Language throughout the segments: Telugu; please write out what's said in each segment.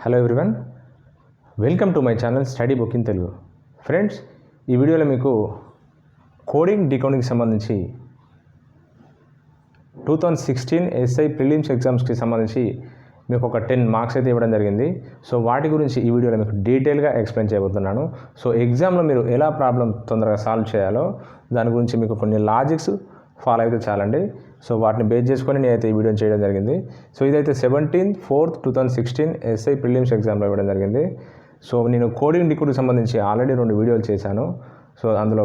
Hello everyone, welcome to my channel study book in Telugu. Friends, ఈ వీడియోలో మీకు కోడింగ్ డీకోడింగ్కి సంబంధించి 2016 ఎస్ఐ ప్రిలిమ్స్ ఎగ్జామ్స్కి సంబంధించి మీకు ఒక 10 మార్క్స్ అయితే ఇవ్వడం జరిగింది. సో వాటి గురించి ఈ వీడియోలో మీకు డీటెయిల్గా ఎక్స్ప్లెయిన్ చేయబోతున్నాను. సో ఎగ్జామ్లో మీరు ఎలా ప్రాబ్లం తొందరగా సాల్వ్ చేయాలో దాని గురించి మీకు కొన్ని లాజిక్స్ ఫాలో అయితే చాలండి. సో వాటిని బేస్ చేసుకొని నేనైతే ఈ వీడియోని చేయడం జరిగింది. సో ఇదైతే 17/4/2016 ఎస్ఐ ప్రిలిమ్స్ ఎగ్జామ్లో ఇవ్వడం జరిగింది. సో నేను కోడింగ్ డీకోడింగ్కి సంబంధించి ఆల్రెడీ 2 వీడియోలు చేశాను. సో అందులో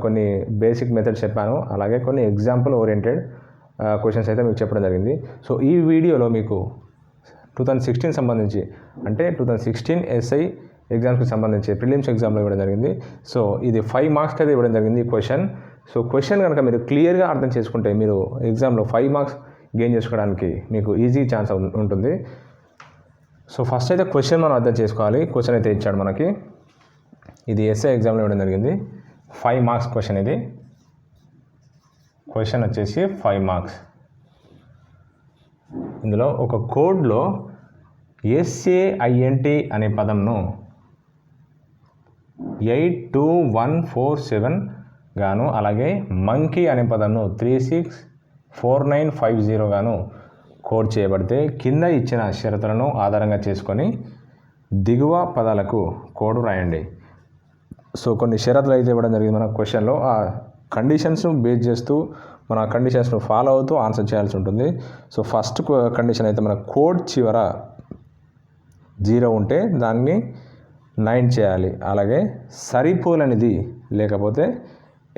కొన్ని బేసిక్ మెథడ్స్ చెప్పాను, అలాగే కొన్ని ఎగ్జాంపుల్ ఓరియంటెడ్ క్వశ్చన్స్ అయితే మీకు చెప్పడం జరిగింది. సో ఈ వీడియోలో మీకు 2016 సంబంధించి అంటే 2016 ఎస్ఐ ఎగ్జామ్స్కి సంబంధించి ప్రిలిమ్స్ ఎగ్జామ్లో ఇవ్వడం జరిగింది. సో ఇది 5 మార్క్స్కి అయితే ఇవ్వడం జరిగింది ఈ క్వశ్చన్. సో క్వశ్చన్ కనుక మీరు క్లియర్గా అర్థం చేసుకుంటే మీరు ఎగ్జామ్లో 5 మార్క్స్ గెయిన్ చేసుకోవడానికి మీకు ఈజీ ఛాన్స్ ఉంటుంది. సో ఫస్ట్ అయితే క్వశ్చన్ మనం అర్థం చేసుకోవాలి. క్వశ్చన్ అయితే ఇచ్చాడు మనకి, ఇది ఎస్ఐ ఎగ్జామ్లో ఇవ్వడం జరిగింది. 5 మార్క్స్ క్వశ్చన్. ఇది క్వశ్చన్ వచ్చేసి 5 మార్క్స్. ఇందులో ఒక కోడ్లో SAINT అనే పదంను 82147 గాను, అలాగే మంకీ అనే పదంను 364950 గాను కోడ్ చేయబడితే కింద ఇచ్చిన షరతులను ఆధారంగా చేసుకొని దిగువ పదాలకు కోడ్ రాయండి. సో కొన్ని షరతులు అయితే ఇవ్వడం జరిగింది మన క్వశ్చన్లో. ఆ కండిషన్స్ను బేస్ చేస్తూ మన కండిషన్స్ను ఫాలో అవుతూ ఆన్సర్ చేయాల్సి ఉంటుంది. సో ఫస్ట్ కండిషన్ అయితే మన కోడ్ చివర 0 ఉంటే దాన్ని 9 చేయాలి, అలాగే సరిపోలనిది లేకపోతే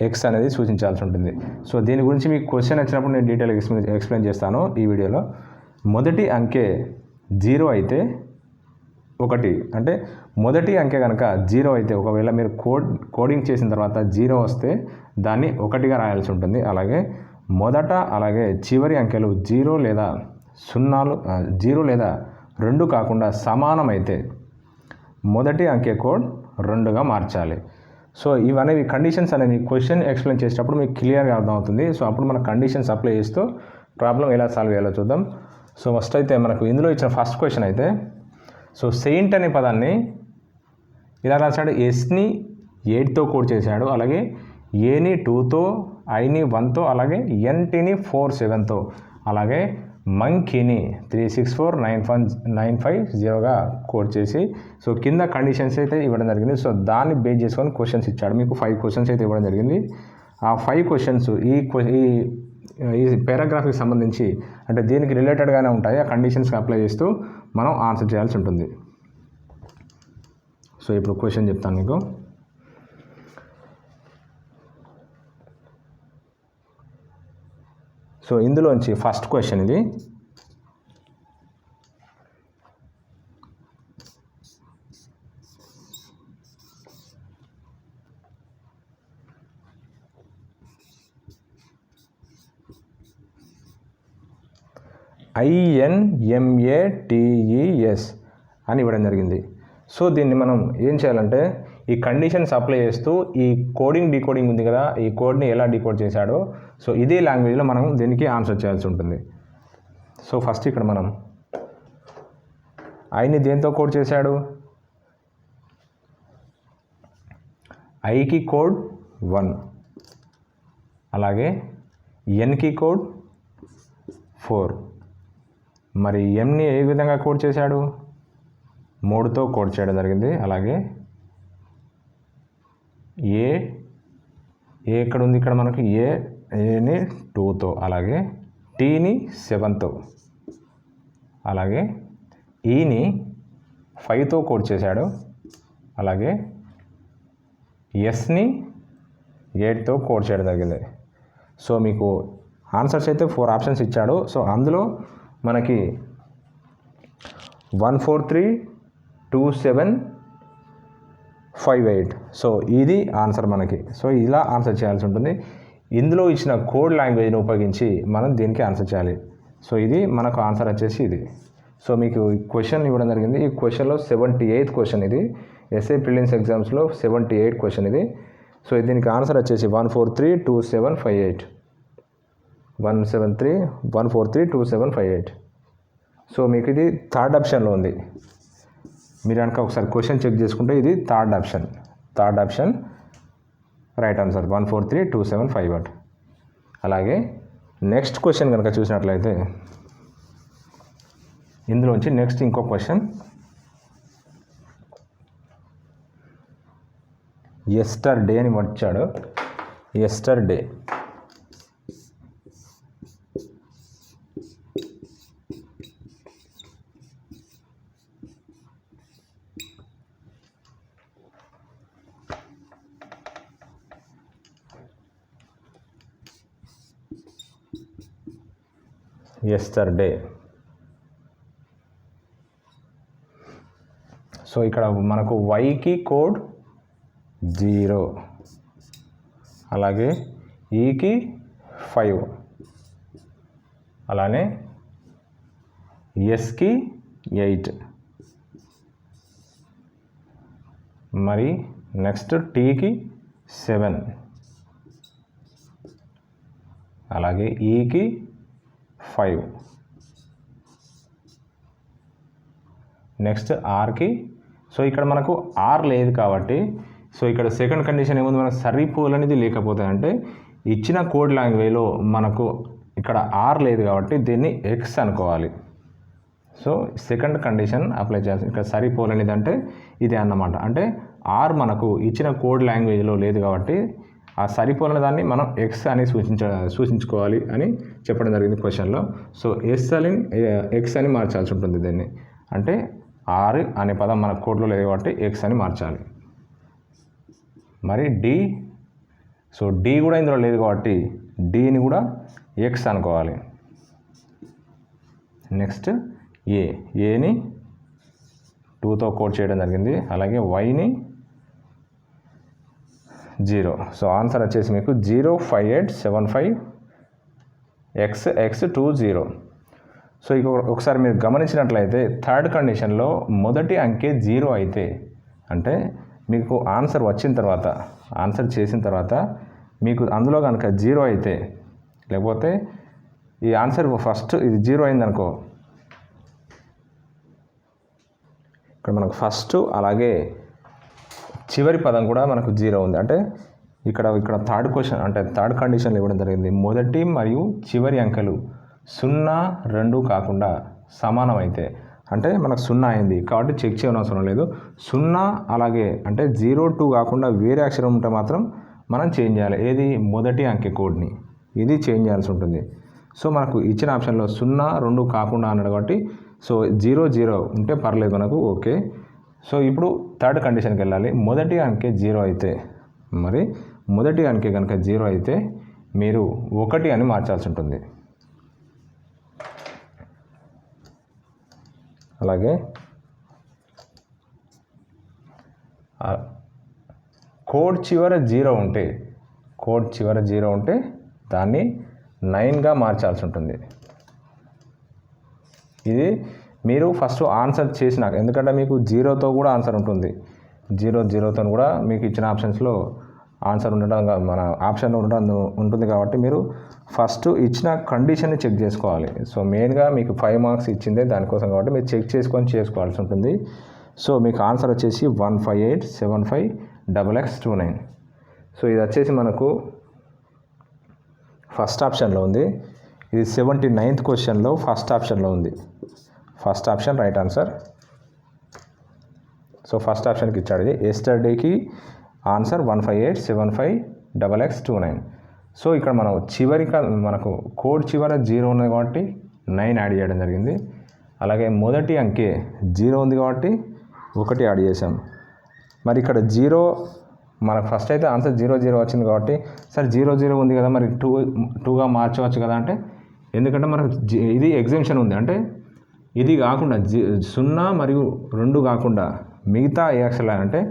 X అనేది సూచించాల్సి ఉంటుంది. సో దీని గురించి మీకు క్వశ్చన్ వచ్చినప్పుడు నేను డీటెయిల్గా ఎక్స్ప్లెయిన్ చేస్తాను ఈ వీడియోలో. మొదటి అంకె 0 అయితే 1, అంటే మొదటి అంకె కనుక 0 అయితే, ఒకవేళ మీరు కోడింగ్ చేసిన తర్వాత 0 వస్తే దాన్ని 1గా రాయాల్సి ఉంటుంది. అలాగే మొదట అలాగే చివరి అంకెలు 0 లేదా 2 కాకుండా సమానమైతే మొదటి అంకె కోడ్ 2గా మార్చాలి. సో ఇవనేవి కండిషన్స్ అనేవి క్వశ్చన్ ఎక్స్ప్లెయిన్ చేసేటప్పుడు మీకు క్లియర్గా అర్థమవుతుంది. సో అప్పుడు మన కండిషన్స్ అప్లై చేస్తూ ప్రాబ్లం ఎలా సాల్వ్ చేయాలో చూద్దాం. సో ఫస్ట్ అయితే మనకు ఇందులో ఇచ్చిన ఫస్ట్ క్వశ్చన్ అయితే, సో సెయింట్ అనే పదాన్ని ఇలా రాశాడు. ఎస్ని 8తో కోడ్ చేశాడు, అలాగే ఏని 2తో, ఐని 1తో, అలాగే ఎన్టీని 47తో, అలాగే మంకీని 364950గా కోడ్ చేసి, సో కింద కండిషన్స్ అయితే ఇవ్వడం జరిగింది. సో దాన్ని బేస్ చేసుకొని క్వశ్చన్స్ ఇచ్చాడు. మీకు 5 క్వశ్చన్స్ అయితే ఇవ్వడం జరిగింది. ఆ 5 క్వశ్చన్స్ ఈ పారాగ్రాఫ్కి సంబంధించి అంటే దీనికి రిలేటెడ్గానే ఉంటాయి. ఆ కండిషన్స్కి అప్లై చేస్తూ మనం ఆన్సర్ చేయాల్సి ఉంటుంది. సో ఇప్పుడు క్వశ్చన్ చెప్తాను మీకు. సో ఇందులోంచి ఫస్ట్ క్వశ్చన్ ఇది. INMATES అని ఇవ్వడం జరిగింది. సో దీన్ని మనం ఏం చేయాలంటే ఈ కండిషన్స్ అప్లై చేస్తూ ఈ కోడింగ్ డీకోడింగ్ ఉంది కదా, ఈ కోడ్ని ఎలా డీకోడ్ చేశాడో సో ఇదే లాంగ్వేజ్లో మనం దీనికి ఆన్సర్ చేయాల్సి ఉంటుంది. సో ఫస్ట్ ఇక్కడ మనం ఐని దేంతో కోడ్ చేశాడు, ఐకి కోడ్ 1, అలాగే ఎన్కి కోడ్ 4, మరి ఎంని ఏ విధంగా కోడ్ చేశాడు, 3తో కోడ్ చేయడం జరిగింది. అలాగే ఏ ఎక్కడ ఉంది, ఇక్కడ మనకి ఏని 2తో, అలాగే టీని 7తో, అలాగే ఈని 5తో కోడ్ చేశాడు, అలాగే ఎస్ని 8తో కోడ్ చేయడం జరిగింది. సో మీకు ఆన్సర్స్ అయితే 4 ఆప్షన్స్ ఇచ్చాడు. సో అందులో మనకి 1432758. సో ఇది ఆన్సర్ మనకి. సో ఇలా ఆన్సర్ చేయాల్సి ఉంటుంది. ఇందులో ఇచ్చిన కోడ్ లాంగ్వేజ్ని ఉపయోగించి మనం దీనికి ఆన్సర్ చేయాలి. సో ఇది మనకు ఆన్సర్ వచ్చేసి ఇది. సో మీకు ఈ క్వశ్చన్ ఇవ్వడం జరిగింది. ఈ క్వశ్చన్లో 78th క్వశ్చన్ ఇది. ఎస్ఐ ప్రిలిమ్స్ ఎగ్జామ్స్లో 78 క్వశ్చన్ ఇది. సో దీనికి ఆన్సర్ వచ్చేసి 1432758. 1432758. సో మీకు ఇది థర్డ్ ఆప్షన్లో ఉంది. మీరు కనుక ఒకసారి క్వశ్చన్ చెక్ చేసుకుంటే ఇది థర్డ్ ఆప్షన్ రైట్ ఆన్సర్ 1432758. అలాగే నెక్స్ట్ క్వశ్చన్ కనుక చూసినట్లయితే ఇందులోంచి నెక్స్ట్ ఇంకో క్వశ్చన్, ఎస్టర్డే అని వచ్చాడు. ఎస్టర్డే సో ఇక్కడ మనకు వైకి కోడ్ 0, అలాగే ఈకి 5, అలానే ఎస్కి 8, మరి నెక్స్ట్ టీకి 7, అలాగే ఈకి 5, నెక్స్ట్ ఆర్కి. సో ఇక్కడ మనకు ఆర్ లేదు కాబట్టి సో ఇక్కడ సెకండ్ కండిషన్ ఏముంది, మనకు సరిపోలనేది లేకపోతే అంటే ఇచ్చిన కోడ్ లాంగ్వేజ్లో మనకు ఇక్కడ ఆర్ లేదు కాబట్టి దీన్ని ఎక్స్ అనుకోవాలి. సో సెకండ్ కండిషన్ అప్లై చేయాల్సి, ఇక్కడ సరిపోలనేది అంటే ఇదే అన్నమాట. అంటే ఆర్ మనకు ఇచ్చిన కోడ్ లాంగ్వేజ్లో లేదు కాబట్టి ఆ సరిపోలని దాన్ని మనం ఎక్స్ అని సూచించుకోవాలి అని చెప్పడం జరిగింది క్వశ్చన్లో. సో ఎస్ అని ఎక్స్ అని మార్చాల్సి ఉంటుంది దీన్ని. అంటే ఆర్ అనే పదం మన కోడ్లో లేదు కాబట్టి ఎక్స్ అని మార్చాలి. మరి డి, సో డి కూడా ఇందులో లేదు కాబట్టి డిని కూడా ఎక్స్ అనుకోవాలి. నెక్స్ట్ ఏని 2తో కోడ్ చేయడం జరిగింది, అలాగే వైని 0. సో ఆన్సర్ వచ్చేసి మీకు 05875XX20. సో ఇక ఒకసారి మీరు గమనించినట్లయితే థర్డ్ కండిషన్లో మొదటి అంకె 0 అయితే, అంటే మీకు ఆన్సర్ వచ్చిన తర్వాత, ఆన్సర్ చేసిన తర్వాత మీకు అందులో కనుక 0 అయితే, లేకపోతే ఈ ఆన్సర్ ఫస్ట్ ఇది 0 అయిందనుకో, ఇక్కడ మనకు ఫస్ట్ అలాగే చివరి పదం కూడా మనకు 0 ఉంది. అంటే ఇక్కడ థర్డ్ క్వశ్చన్ అంటే థర్డ్ కండిషన్లో ఇవ్వడం జరిగింది, మొదటి మరియు చివరి అంకెలు 0, 2 కాకుండా సమానమైతే, అంటే మనకు 0 అయింది కాబట్టి చెక్ చేయనవసరం లేదు. 0 అలాగే అంటే 0, 2 కాకుండా వేరే అక్షరం ఉంటే మాత్రం మనం చేంజ్ చేయాలి. ఏది, మొదటి అంకె కోడ్ని, ఇది చేంజ్ చేయాల్సి ఉంటుంది. సో మనకు ఇచ్చిన ఆప్షన్లో 0, 2 కాకుండా అన్నాడు కాబట్టి సో 0, 0 ఉంటే పర్లేదు మనకు, ఓకే. సో ఇప్పుడు థర్డ్ కండిషన్కి వెళ్ళాలి. మొదటి అంకె 0 అయితే, మరి మొదటి అంకె కనుక 0 అయితే మీరు 1 అని మార్చాల్సి ఉంటుంది. అలాగే కోడ్ చివర 0 ఉంటే దాన్ని 9గా మార్చాల్సి ఉంటుంది. ఇది మీరు ఫస్ట్ ఆన్సర్ చేసినాక, ఎందుకంటే మీకు 0తో కూడా ఆన్సర్ ఉంటుంది, 0తో కూడా మీకు ఇచ్చిన ఆప్షన్స్లో ఆన్సర్ ఉండడం, మన ఆప్షన్లో ఉండడం ఉంటుంది కాబట్టి మీరు ఫస్ట్ ఇచ్చిన కండిషన్ని చెక్ చేసుకోవాలి. సో మెయిన్గా మీకు 5 మార్క్స్ ఇచ్చిందే దానికోసం కాబట్టి మీరు చెక్ చేసుకోవాల్సి ఉంటుంది. సో మీకు ఆన్సర్ వచ్చేసి 15875XX29. సో ఇది వచ్చేసి మనకు ఫస్ట్ ఆప్షన్లో ఉంది. ఇది 79th క్వశ్చన్లో ఫస్ట్ ఆప్షన్లో ఉంది. First option right answer. So first ఆప్షన్కి ఇచ్చాడు ఇది. ఎస్టర్డేకి ఆన్సర్ 15875XX29. సో ఇక్కడ మనం మనకు కోడ్ చివర 0 ఉంది కాబట్టి 9 యాడ్ చేయడం జరిగింది. అలాగే మొదటి అంకె 0 ఉంది కాబట్టి 1 యాడ్ చేసాం. మరి ఇక్కడ 0 మనకు ఫస్ట్ అయితే ఆన్సర్ 0 వచ్చింది కాబట్టి సరే 0 ఉంది కదా, మరి 2గా మార్చవచ్చు కదా అంటే, ఎందుకంటే మనకు ఇది ఎగ్జామ్షన్ ఉంది, అంటే ఇది కాకుండా 0 మరియు 2 కాకుండా మిగతా ఏ అక్షరాలు అంటే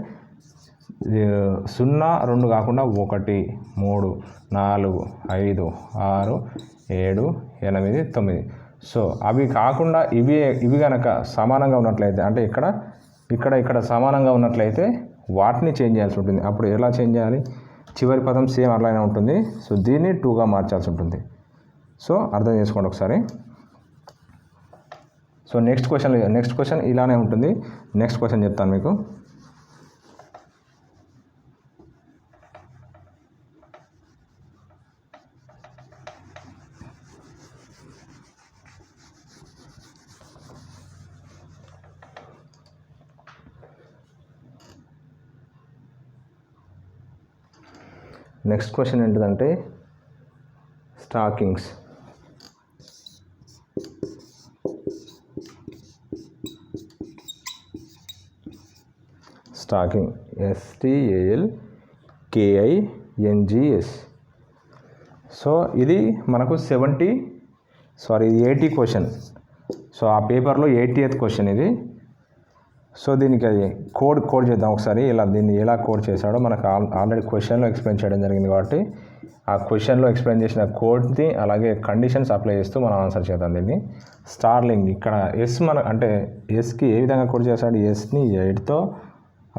0, 2 కాకుండా 1, 3, 4, 5, 6, 7, 8, 9. సో అవి కాకుండా ఇవి కనుక సమానంగా ఉన్నట్లయితే, అంటే ఇక్కడ సమానంగా ఉన్నట్లయితే వాటిని చేంజ్ చేయాల్సి ఉంటుంది. అప్పుడు ఎలా చేంజ్ చేయాలి, చివరి పదం సేమ్ అలానే ఉంటుంది. సో దీన్ని 2గా మార్చాల్సి ఉంటుంది. సో అర్థం చేసుకోండి ఒకసారి. సో నెక్స్ట్ క్వశ్చన్ ఇలానే ఉంటుంది. నెక్స్ట్ క్వశ్చన్ చెప్తాను మీకు. నెక్స్ట్ క్వశ్చన్ ఏంటిదంటే స్టాకింగ్స్. Stalking STALKINGS. సో ఇది మనకు 80 క్వశ్చన్. సో ఆ పేపర్లో 80th క్వశ్చన్ ఇది. సో దీనికి కోడ్ చేద్దాం ఒకసారి. దీన్ని ఎలా కోడ్ చేశాడో మనకు ఆల్రెడీ క్వశ్చన్లో ఎక్స్ప్లెయిన్ చేయడం జరిగింది కాబట్టి ఆ క్వశ్చన్లో ఎక్స్ప్లెయిన్ చేసిన కోడ్ని అలాగే కండిషన్స్ అప్లై చేస్తూ మనం ఆన్సర్ చేద్దాం దీన్ని. స్టార్లింగ్ ఇక్కడ అంటే ఎస్కి ఏ విధంగా కోడ్ చేశాడు? ఎస్ని 8తో,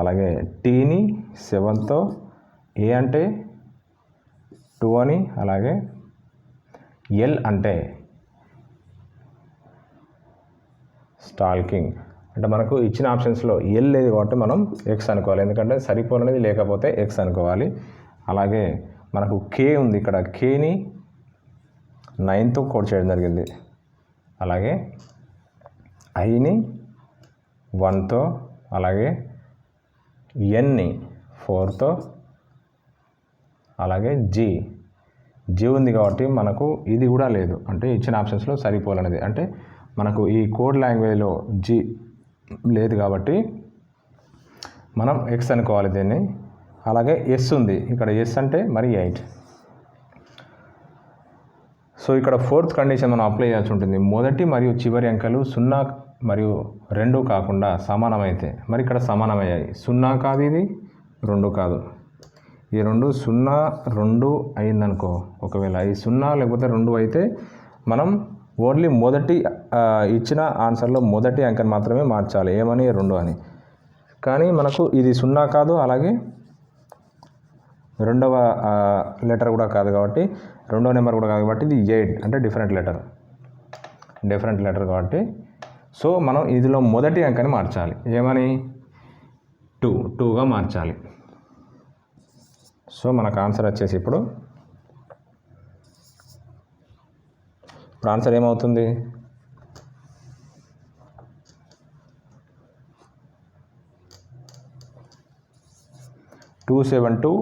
అలాగే టీని 7తో, ఏ అంటే 2 అని, అలాగే ఎల్ అంటే స్టాల్కింగ్. అంటే మనకు ఇచ్చిన ఆప్షన్స్లో ఎల్ లేదు కాబట్టి మనం ఎక్స్ అనుకోవాలి, ఎందుకంటే సరిపోలనేది లేకపోతే ఎక్స్ అనుకోవాలి. అలాగే మనకు కే ఉంది, ఇక్కడ కేని 9తో కోడ్ చేయడం జరిగింది. అలాగే ఐని 1తో, అలాగే ఎన్ని 4తో, అలాగే జీ ఉంది కాబట్టి మనకు ఇది కూడా లేదు, అంటే ఇచ్చిన ఆప్షన్స్లో సరిపోలనేది. అంటే మనకు ఈ కోడ్ లాంగ్వేజ్లో జీ లేదు కాబట్టి మనం ఎక్స్ అనుకోవాలి దీన్ని. అలాగే ఎస్ ఉంది, ఇక్కడ ఎస్ అంటే మరి 8. సో ఇక్కడ 4th కండిషన్ మనం అప్లై చేయాల్సి ఉంటుంది. మొదటి మరియు చివరి అంకెలు 0 మరియు 2 కాకుండా సమానమైతే, మరి ఇక్కడ సమానమయ్యాయి. 0 కాదు, ఇది 2 కాదు, ఈ 2 0 2 అయిందనుకో. ఒకవేళ ఈ 0 లేకపోతే 2 అయితే మనం ఓన్లీ మొదటి ఇచ్చిన ఆన్సర్లో మొదటి అంకెని మాత్రమే మార్చాలి, ఏమని 2 అని. కానీ మనకు ఇది 0 కాదు, అలాగే రెండవ లెటర్ కూడా కాదు కాబట్టి, రెండవ నెంబర్ కూడా కాదు కాబట్టి ఇది 8 అంటే డిఫరెంట్ లెటర్ కాబట్టి సో మనం ఇదిలో మొదటి అంకెని మార్చాలి, ఏమని 2గా మార్చాలి. సో మనకు ఆన్సర్ వచ్చేసి ఇప్పుడు ఆన్సర్ ఏమవుతుంది? 272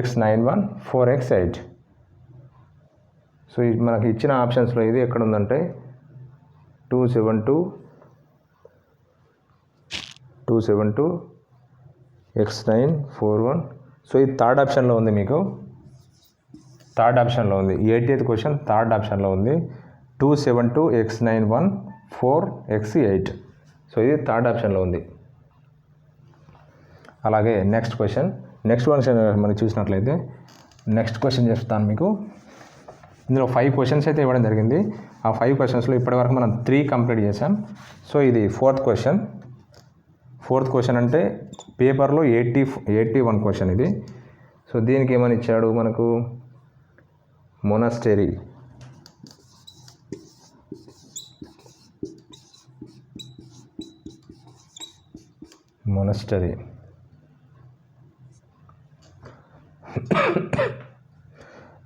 x91 4x8. సో మనకి ఇచ్చిన ఆప్షన్స్లో ఇది ఎక్కడ ఉందంటే 272 x941. సో ఇది థర్డ్ ఆప్షన్లో ఉంది, మీకు థర్డ్ ఆప్షన్లో ఉంది. 80th క్వశ్చన్ థర్డ్ ఆప్షన్లో ఉంది. 272 x91 4x8. సో ఇది థర్డ్ ఆప్షన్లో ఉంది. అలాగే నెక్స్ట్ క్వశ్చన్ మనకి చూసినట్లయితే నెక్స్ట్ క్వశ్చన్ చెప్తాను మీకు. ఇందులో 5 క్వశ్చన్స్ అయితే ఇవ్వడం జరిగింది. ఆ 5 క్వశ్చన్స్లో ఇప్పటివరకు మనం 3 కంప్లీట్ చేసాం. సో ఇది 4th క్వశ్చన్ అంటే పేపర్లో 81 క్వశ్చన్ ఇది. సో దీనికి ఏమని ఇచ్చాడు మనకు? మొనాస్టరీ.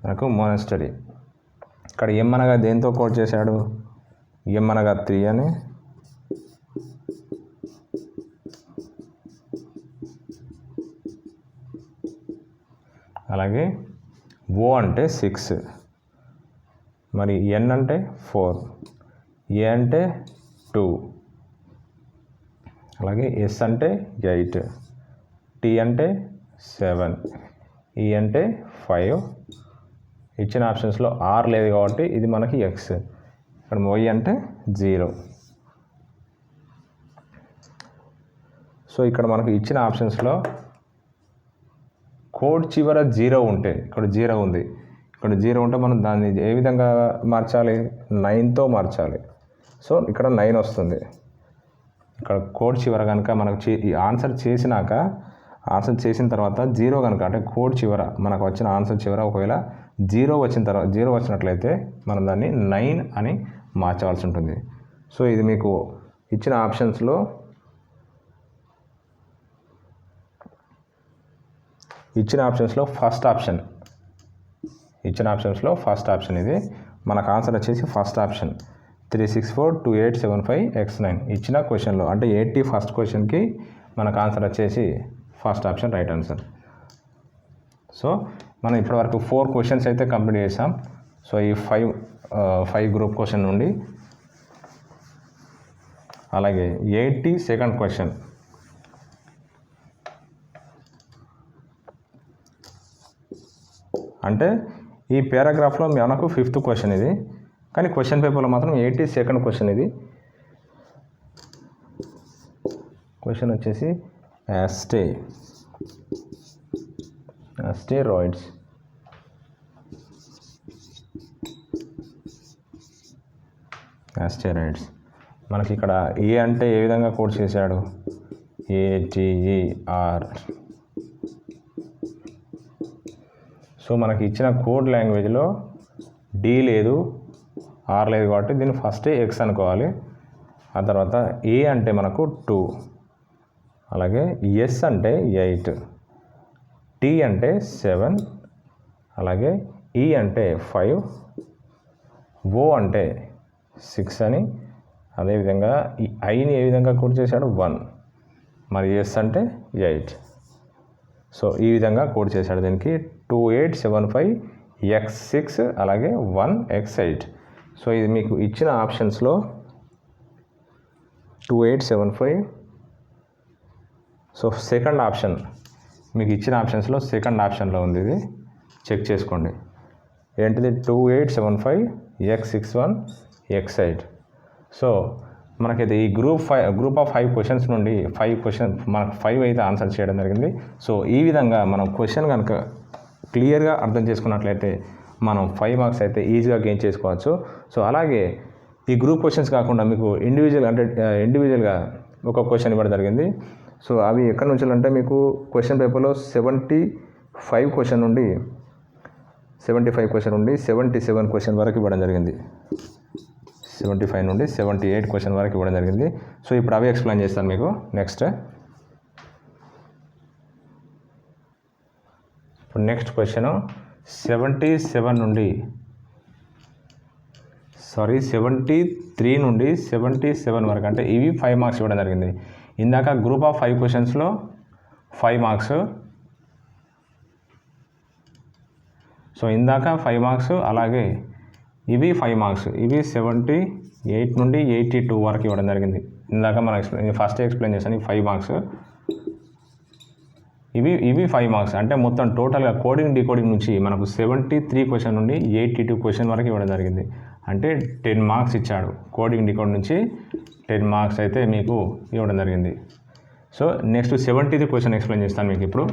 మనకు మొనాస్టరీ. ఇక్కడ ఎం అనగా దేంతో కోడ్ చేశాడు? ఎం అనగా 3 అని, అలాగే ఓ అంటే 6, మరి ఎన్ అంటే 4, ఏ అంటే 2, అలాగే ఎస్ అంటే 8, టీ అంటే 7, ఈ అంటే 5. ఇచ్చిన ఆప్షన్స్లో ఆర్ లేదు కాబట్టి ఇది మనకి ఎక్స్. ఇక్కడ వై అంటే 0. సో ఇక్కడ మనకు ఇచ్చిన ఆప్షన్స్లో కోడ్ చివర 0 ఉంటే, ఇక్కడ 0 ఉంది, ఇక్కడ 0 ఉంటే మనం దాన్ని ఏ విధంగా మార్చాలి? 9తో మార్చాలి. సో ఇక్కడ 9 వస్తుంది. ఇక్కడ కోడ్ చివర కనుక మనకు ఆన్సర్ చేసిన తర్వాత 0 కనుక, అంటే కోడ్ చివర మనకు వచ్చిన ఆన్సర్ చివర ఒకవేళ 0 వచ్చినట్లయితే మనం దాన్ని 9 అని మార్చవలసి ఉంటుంది. సో ఇది మీకు ఇచ్చిన ఆప్షన్స్లో ఫస్ట్ ఆప్షన్ ఇది. మనకు ఆన్సర్ వచ్చేసి ఫస్ట్ ఆప్షన్ 3642875x9 ఇచ్చిన క్వశ్చన్లో, అంటే 80 ఫస్ట్ క్వశ్చన్కి మనకు ఆన్సర్ వచ్చేసి first option right answer. So మనం ఇప్పటివరకు 4 క్వశ్చన్స్ అయితే కంప్లీట్ చేసాం. సో ఈ 5 గ్రూప్ క్వశ్చన్ నుండి, అలాగే 80 సెకండ్ క్వశ్చన్, అంటే ఈ పారాగ్రాఫ్లో మనకు 5th క్వశ్చన్ ఇది, కానీ క్వశ్చన్ పేపర్లో మాత్రం 80 సెకండ్ క్వశ్చన్ ఇది. క్వశ్చన్ వచ్చేసి స్టెరాయిడ్స్ మనకి ఇక్కడ ఏ అంటే ఏ విధంగా కోడ్ చేశాడు, ATER. సో మనకి ఇచ్చిన కోడ్ లాంగ్వేజ్లో డి లేదు, ఆర్ లేదు, కాబట్టి దీన్ని ఫస్ట్ ఎక్స్ అనుకోవాలి. ఆ తర్వాత ఏ అంటే మనకు 2, అలాగే ఎస్ అంటే 8, టీ అంటే 7, అలాగే ఈ అంటే 5, ఓ అంటే 6 అని, అదేవిధంగా ఈ ఐని ఏ విధంగా కోడ్ చేశాడు 1, మరి ఎస్ అంటే 8. సో ఈ విధంగా కోడ్ చేశాడు దీనికి 2875x6 అలాగే 1x8. సో ఇది మీకు ఇచ్చిన ఆప్షన్స్లో 2875. సో సెకండ్ ఆప్షన్ మీకు ఇచ్చిన ఆప్షన్స్లో సెకండ్ ఆప్షన్లో ఉంది, ఇది చెక్ చేసుకోండి. ఏంటిది 2875x61x8. సో మనకైతే ఈ గ్రూప్ ఆఫ్ 5 క్వశ్చన్స్ నుండి 5 క్వశ్చన్ మనకు 5 అయితే ఆన్సర్ చేయడం జరిగింది. సో ఈ విధంగా మనం క్వశ్చన్ కనుక క్లియర్గా అర్థం చేసుకున్నట్లయితే మనం 5 మార్క్స్ అయితే ఈజీగా గెయిన్ చేసుకోవచ్చు. సో అలాగే ఈ గ్రూప్ క్వశ్చన్స్ కాకుండా మీకు ఇండివిజువల్గా ఒక క్వశ్చన్ ఇవ్వడం జరిగింది. సో అవి ఎక్కడి నుంచి అంటే మీకు క్వశ్చన్ పేపర్లో 75 క్వశ్చన్ నుండి 77 క్వశ్చన్ వరకు ఇవ్వడం జరిగింది. 75 నుండి 78 క్వశ్చన్ వరకు ఇవ్వడం జరిగింది. సో ఇప్పుడు అవి ఎక్స్ప్లెయిన్ చేస్తాను మీకు. నెక్స్ట్ క్వశ్చన్ 73 నుండి 73 నుండి 77 వరకు, అంటే ఇవి 5 మార్క్స్ ఇవ్వడం జరిగింది. ఇందాక గ్రూప్ ఆఫ్ 5 క్వశ్చన్స్లో 5 మార్క్స్. సో ఇందాక 5 మార్క్స్, అలాగే ఇవి 5 మార్క్స్. ఇవి 78 నుండి 82 వరకు ఇవ్వడం జరిగింది. ఇందాక మనం ఫస్ట్ ఎక్స్ప్లెయిన్ చేశాను. 5 మార్క్స్, ఇవి 5 మార్క్స్. అంటే మొత్తం టోటల్గా కోడింగ్ డీకోడింగ్ నుంచి మనకు 73 క్వశ్చన్ నుండి 82 క్వశ్చన్ వరకు ఇవ్వడం జరిగింది. అంటే 10 మార్క్స్ ఇచ్చాడు. కోడింగ్ డీకోడ్ నుంచి 10 మార్క్స్ అయితే మీకు ఇవ్వడం జరిగింది. So next 70th question explain చేస్తాను మీకు ఇప్పుడు.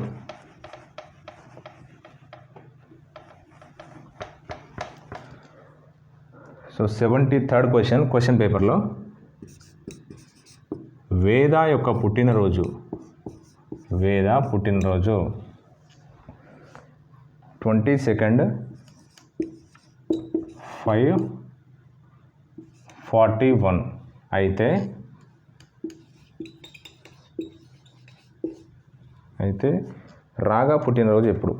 సో 73rd క్వశ్చన్ పేపర్లో వేద యొక్క పుట్టినరోజు 22nd 5:41 అయితే రాగా పుట్టినరోజు ఎప్పుడు?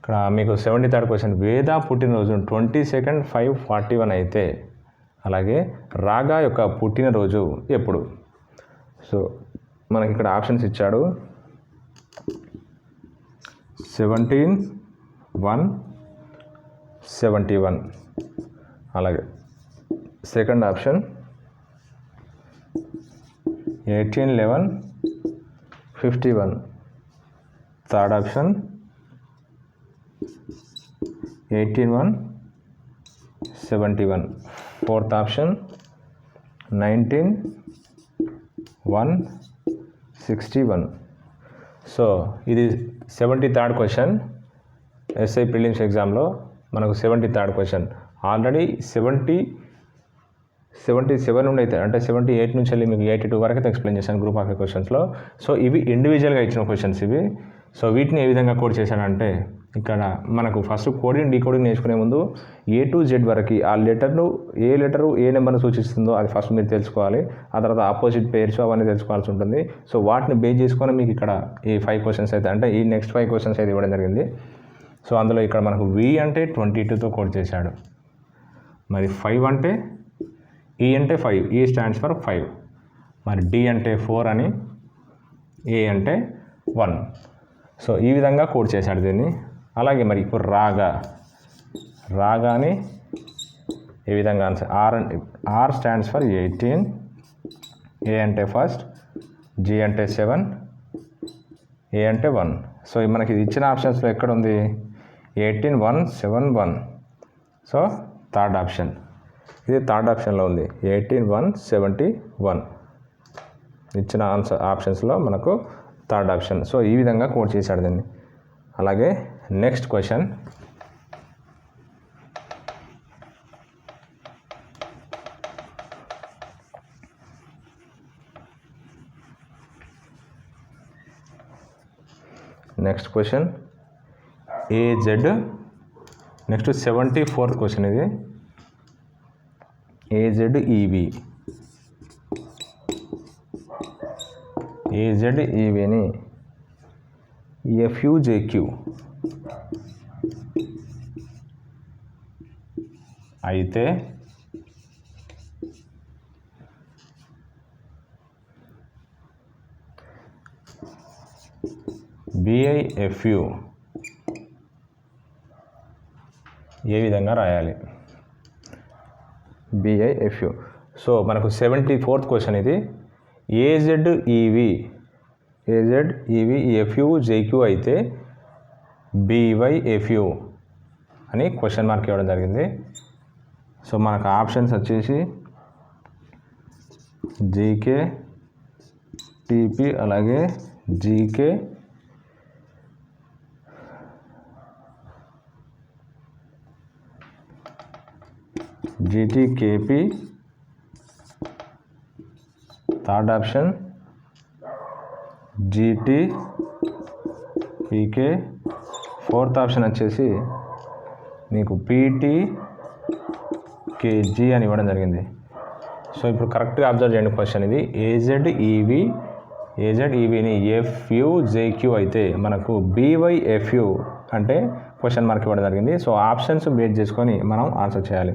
ఇక్కడ మీకు 73rd క్వశ్చన్ వేద పుట్టినరోజు 22nd 5:41 అయితే, అలాగే రాగా యొక్క పుట్టినరోజు ఎప్పుడు? సో మనకి ఇక్కడ ఆప్షన్స్ ఇచ్చాడు 17/1/71, అలాగే second option 18/11/51, third option 18/1/71, fourth option 19/1/61. So ఇది 73rd క్వశ్చన్ ఎస్ఐ ప్రిలిమ్స్ ఎగ్జామ్లో మనకు 73rd క్వశ్చన్. ఆల్రెడీ 77 నుండి అయితే అంటే 78 నుంచి వెళ్ళి మీకు 82 వరకు అయితే ఎక్స్ప్లెయిన్ చేశాను గ్రూప్ ఆఫ్ క్వశ్చన్స్లో. సో ఇవి ఇండివిజువల్గా ఇచ్చిన క్వశ్చన్స్ ఇవి. సో వీటిని ఏ విధంగా కోడ్ చేశానంటే ఇక్కడ మనకు ఫస్ట్ కోడింగ్ డీకోడింగ్ నేర్చుకునే ముందు A to Z వరకు ఆ లెటర్ను ఏ నెంబర్ను సూచిస్తుందో అది ఫస్ట్ మీరు తెలుసుకోవాలి. ఆ తర్వాత ఆపోజిట్ పేర్స్ అవన్నీ తెలుసుకోవాల్సి ఉంటుంది. సో వాటిని బేస్ చేసుకొని మీకు ఇక్కడ ఈ 5 క్వశ్చన్స్ అయితే అంటే ఈ నెక్స్ట్ 5 క్వశ్చన్స్ అయితే ఇవ్వడం జరిగింది. సో అందులో ఇక్కడ మనకు V అంటే 22తో కోడ్ చేశాడు. మరి 5 అంటే E అంటే 5, E స్టాండ్స్ ఫర్ 5. మరి D అంటే 4 అని, A అంటే 1. సో ఈ విధంగా కోడ్ చేశాడు దీన్ని. అలాగే మరి ఇప్పుడు రాగాని ఏ విధంగా answer R stands for 18, A అంటే ఫస్ట్, G అంటే 7, A అంటే 1. సో మనకి ఇచ్చిన ఆప్షన్స్లో ఎక్కడ ఉంది 18, 1, 7, 1. సో థర్డ్ ఆప్షన్ ఇది థర్డ్ ఆప్షన్లో ఉంది 18, 1, 71 ఇచ్చిన ఆప్షన్స్లో మనకు థర్డ్ ఆప్షన్. సో ఈ విధంగా కోడ్ చేశాడు దీన్ని. అలాగే next question AZ. Next 74th question ఇది AZ EVని FUJQ అయితే BIFU ఏ విధంగా రాయాలి BIFU. సో మనకు 74th క్వశ్చన్ ఇది AZ EV FUJQ అయితే BYFU అని క్వశ్చన్ మార్క్ ఇవ్వడం జరిగింది. సో మనకు ఆప్షన్స్ వచ్చేసి GK TP అలాగే GK GT KP third option GT PK fourth option వచ్చేసి మీకు PT KG అని ఇవ్వడం జరిగింది. సో ఇప్పుడు కరెక్ట్గా అబ్జర్వ్ చేయండి క్వశ్చన్ ఇది AZ EVని FUJQ అయితే మనకు BYFU అంటే క్వశ్చన్ మార్క్ ఇవ్వడం జరిగింది. సో ఆప్షన్స్ బేస్ చేసుకొని మనం ఆన్సర్ చేయాలి.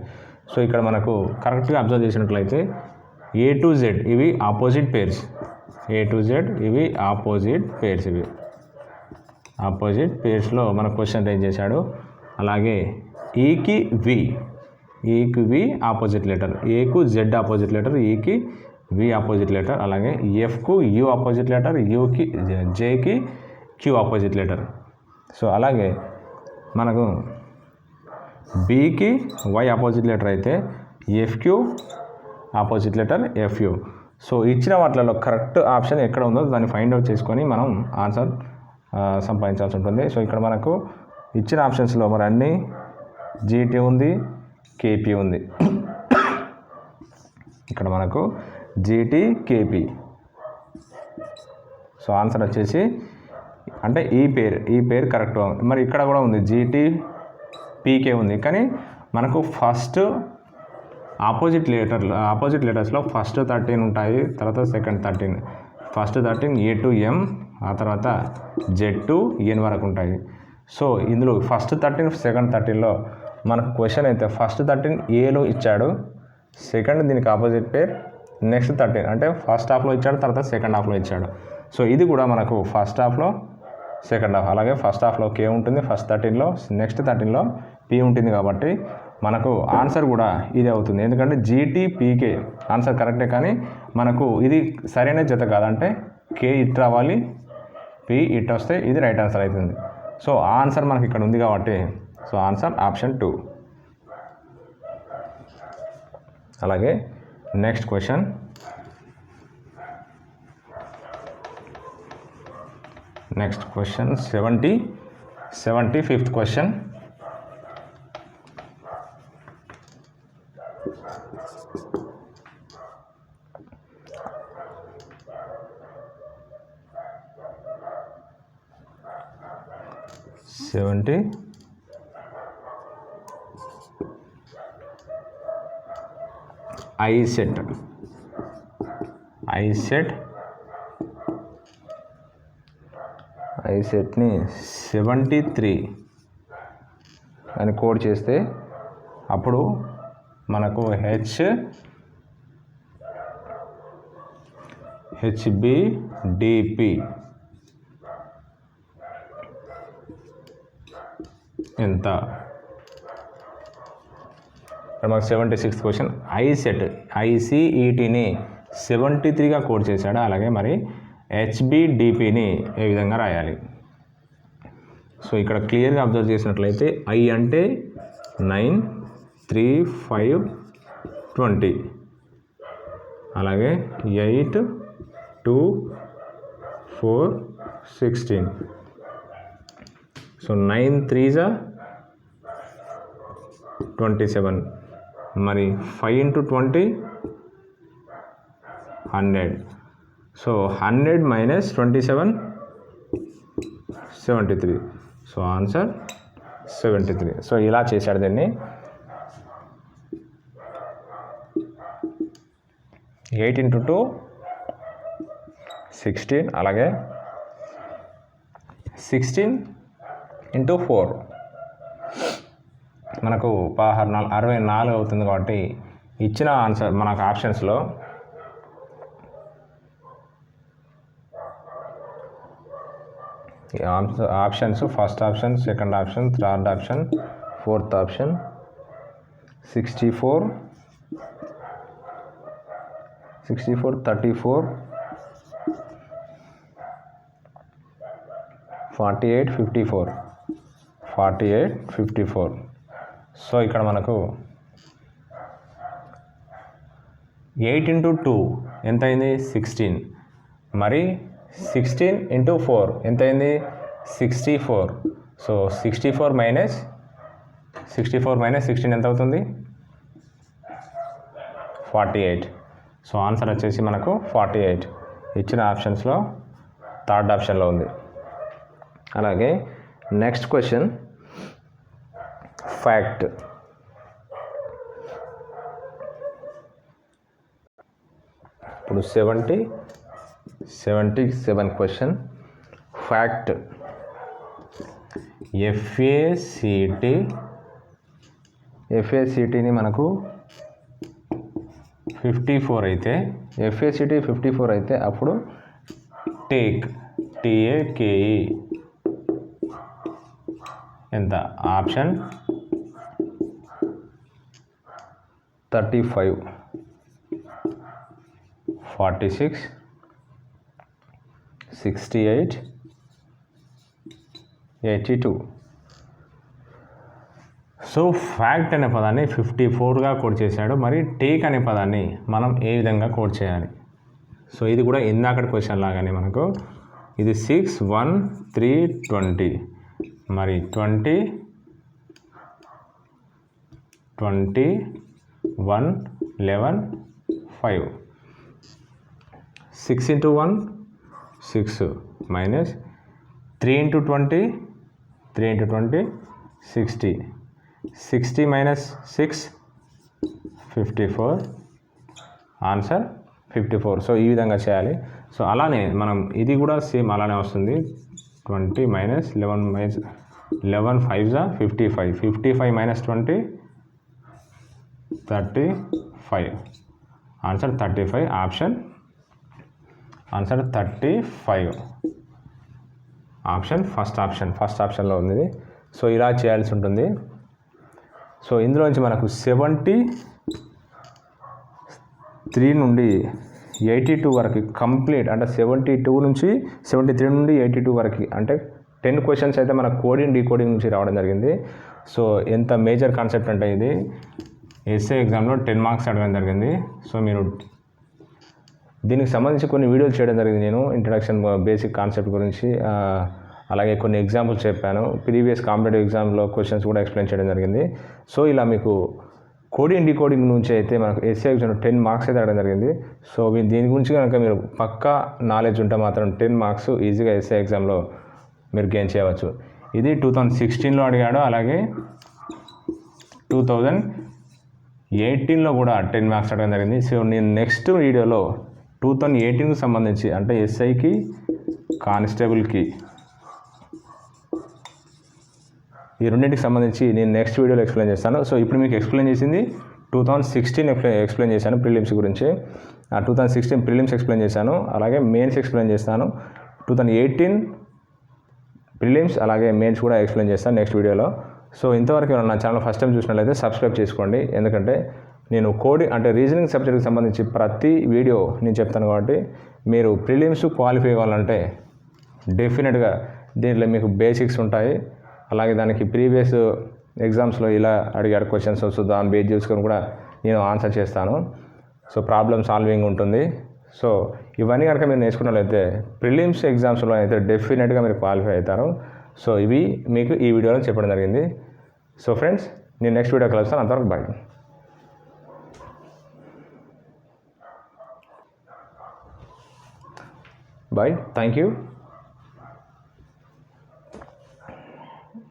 సో ఇక్కడ మనకు కరెక్ట్గా అబ్జర్వ్ చేసినట్లయితే A to Z ఇవి ఆపోజిట్ పేర్స్, ఇవి ఆపోజిట్ పేర్స్లో మన క్వశ్చన్ రేజ్ చేశాడు. అలాగే ఈకి వి ఆపోజిట్ లెటర్, ఏకు జెడ్ ఆపోజిట్ లెటర్, ఈకి వి ఆపోజిట్ లెటర్, అలాగే ఎఫ్కు యు ఆపోజిట్ లెటర్, యూకి జేకి క్యూ ఆపోజిట్ లెటర్. సో అలాగే మనకు బీకి వై ఆపోజిట్ లెటర్ అయితే F Q opposite letter F U. So ఇచ్చిన వాటిలో కరెక్ట్ ఆప్షన్ ఎక్కడ ఉందో దాన్ని ఫైండ్ అవుట్ చేసుకొని మనం ఆన్సర్ సంపాదించాల్సి ఉంటుంది. సో ఇక్కడ మనకు ఇచ్చిన ఆప్షన్స్లో మరి అన్నీ జీటీ ఉంది, కేపీ ఉంది. ఇక్కడ మనకు జీటీ కేపీ. సో ఆన్సర్ వచ్చేసి అంటే ఈ పేరు కరెక్ట్. మరి ఇక్కడ కూడా ఉంది జీటీ పీకే ఉంది, కానీ మనకు ఫస్ట్ ఆపోజిట్ లెటర్స్లో ఫస్ట్ 13 ఉంటాయి, తర్వాత second 13, first 13 A to M, ఆ తర్వాత Z to N వరకు ఉంటాయి. సో ఇందులో ఫస్ట్ 13 సెకండ్ 13లో మనకు క్వశ్చన్ అయితే ఫస్ట్ 13 ఏలో ఇచ్చాడు, సెకండ్ దీనికి ఆపోజిట్ పేర్, నెక్స్ట్ 13 అంటే ఫస్ట్ హాఫ్లో ఇచ్చాడు, తర్వాత సెకండ్ హాఫ్లో ఇచ్చాడు. సో ఇది కూడా మనకు ఫస్ట్ హాఫ్లో సెకండ్ హాఫ్, అలాగే ఫస్ట్ హాఫ్లో కే ఉంటుంది ఫస్ట్ 13లో, నెక్స్ట్ 13లో పీ ఉంటుంది. కాబట్టి మనకు ఆన్సర్ కూడా ఇది అవుతుంది. ఎందుకంటే జీటీ పీకే ఆన్సర్ కరెక్టే, కానీ మనకు ఇది సరైన జత కాదంటే కే ఇట్ రావాలి, పీ ఇట్ వస్తే ఇది రైట్ ఆన్సర్ అవుతుంది. సో ఆన్సర్ మనకి ఇక్కడ ఉంది కాబట్టి సో ఆన్సర్ ఆప్షన్ 2. అలాగే next question next question 75th question. 70 I set ని 73 అని కోడ్ చేస్తే అప్పుడు మనకు HBDP ఎంత? మనకు 76th క్వశ్చన్ ICETని 73గా కోడ్ చేశాడు. అలాగే మరి HBDPని ఏ విధంగా రాయాలి? సో ఇక్కడ క్లియర్గా అబ్జర్వ్ చేసినట్లయితే I అంటే 9, 3, 5, 20, అలాగే 8, 2, 4, 16. సో 9 3s 27, మరి 5 into 20 100. So 100 minus 27 73. So answer 73. So ఇలా చేశాడు దీన్ని. 8 into 2 16, అలాగే 16 into 4 మనకు 64 అవుతుంది. కాబట్టి ఇచ్చిన ఆన్సర్ మనకు ఆప్షన్స్లో options first option, second option, third option, fourth option 64, 34, 48, 54. So ఇక్కడ మనకు 8 into 2 ఎంత అయింది? 16. మరి 16 into 4 ఎంత అయింది? 64. సో 64 minus 16 ఎంత అవుతుంది? 48. సో ఆన్సర్ వచ్చేసి మనకు 48 ఇచ్చిన ఆప్షన్స్లో థర్డ్ ఆప్షన్లో ఉంది. అలాగే నెక్స్ట్ క్వశ్చన్ ఫ్యాక్ట్. ఇప్పుడు 77 క్వశ్చన్ ఫ్యాక్ట్. FACTని మనకు 54 అయితే, FACT 54 అయితే అప్పుడు టేక్ TAKE ఎంత? ఆప్షన్ 35, 46, 68, 82. సో ఫ్యాక్ట్ అనే పదాన్ని 54గా కోడ్ చేశాడు. మరి టేక్ అనే పదాన్ని మనం ఏ విధంగా కోడ్ చేయాలి? సో ఇది కూడా ఇందాకటి క్వశ్చన్ లాగానే మనకు ఇది 6, 1, 3, 20, మరి 20, 1, 11, 5. 6 into 1 6 minus 3 into 20 60. 60 minus 6 54. Answer 54. So ఈ విధంగా చేయాలి. సో అలానే మనం ఇది కూడా సేమ్ అలానే వస్తుంది. 20 minus 11 minus 11 5s 55. 55 minus 20 35. Answer 35. Answer 35. Option first ఆప్షన్లో ఉంది. సో ఇలా చేయాల్సి ఉంటుంది. సో ఇందులో నుంచి మనకు 73 నుండి 82 వరకు కంప్లీట్, అంటే 72 నుంచి 73 నుండి 82 వరకు, అంటే 10 క్వశ్చన్స్ అయితే మన కోడింగ్ డీకోడింగ్ నుంచి రావడం జరిగింది. సో ఎంత మేజర్ కాన్సెప్ట్ అంటే ఇది ఎస్ఏ ఎగ్జామ్లో 10 మార్క్స్ అడగడం జరిగింది. సో మీరు దీనికి సంబంధించి కొన్ని వీడియోలు చేయడం జరిగింది. నేను ఇంట్రడక్షన్ బేసిక్ కాన్సెప్ట్ గురించి, అలాగే కొన్ని ఎగ్జాంపుల్స్ చెప్పాను. ప్రీవియస్ కాంపిటేటివ్ ఎగ్జామ్లో క్వశ్చన్స్ కూడా ఎక్స్ప్లెయిన్ చేయడం జరిగింది. సో ఇలా మీకు కోడింగ్ డీకోడింగ్ నుంచి అయితే మనకు ఎస్ఏ ఎగ్జామ్ 10 మార్క్స్ అయితే అడగడం జరిగింది. సో దీని గురించి కనుక మీరు పక్కా నాలెడ్జ్ ఉంటే మాత్రం 10 మార్క్స్ ఈజీగా ఎస్ఏ ఎగ్జామ్లో మీరు గెయిన్ చేయవచ్చు. ఇది 2016లో అడిగాడు, అలాగే 2018లో కూడా 10 మార్క్స్ అడగడం జరిగింది. సో నేను నెక్స్ట్ వీడియోలో 2018కి సంబంధించి అంటే ఎస్ఐకి కానిస్టేబుల్కి ఈ రెండింటికి సంబంధించి నేను నెక్స్ట్ వీడియోలో ఎక్స్ప్లెయిన్ చేస్తాను. సో ఇప్పుడు మీకు ఎక్స్ప్లెయిన్ చేసింది 2016 ఎక్స్ప్లెయిన్ చేశాను ప్రిలిమ్స్ గురించి. 2016 ప్రిలిమ్స్ ఎక్స్ప్లెయిన్ చేశాను, అలాగే మెయిన్స్ ఎక్స్ప్లెయిన్ చేస్తాను. 2018 ప్రిలిమ్స్ అలాగే మెయిన్స్ కూడా ఎక్స్ప్లెయిన్ చేస్తాను నెక్స్ట్ వీడియోలో. సో ఇంతవరకు నా ఛానల్ ఫస్ట్ టైం చూసినట్లయితే సబ్స్క్రైబ్ చేసుకోండి, ఎందుకంటే నేను కోడింగ్ అంటే రీజనింగ్ సబ్జెక్ట్కి సంబంధించి ప్రతి వీడియో నేను చెప్తాను. కాబట్టి మీరు ప్రిలిమ్స్ క్వాలిఫై అవ్వాలంటే డెఫినెట్గా దీంట్లో మీకు బేసిక్స్ ఉంటాయి, అలాగే దానికి ప్రీవియస్ ఎగ్జామ్స్లో ఇలా అడిగాడు క్వశ్చన్స్, సో దాన్ని బేస్ చేసుకొని కూడా నేను ఆన్సర్ చేస్తాను. సో ప్రాబ్లమ్ సాల్వింగ్ ఉంటుంది. సో ఇవన్నీ కనుక మీరు నేర్చుకున్నట్లయితే ప్రిలిమ్స్ ఎగ్జామ్స్లో అయితే డెఫినెట్గా మీరు క్వాలిఫై అవుతారు. సో ఇవి మీకు ఈ వీడియోలో చెప్పడం జరిగింది. సో ఫ్రెండ్స్, నేను నెక్స్ట్ వీడియో కలుస్తాను. అంతవరకు బాయ్. Bye. Thank you.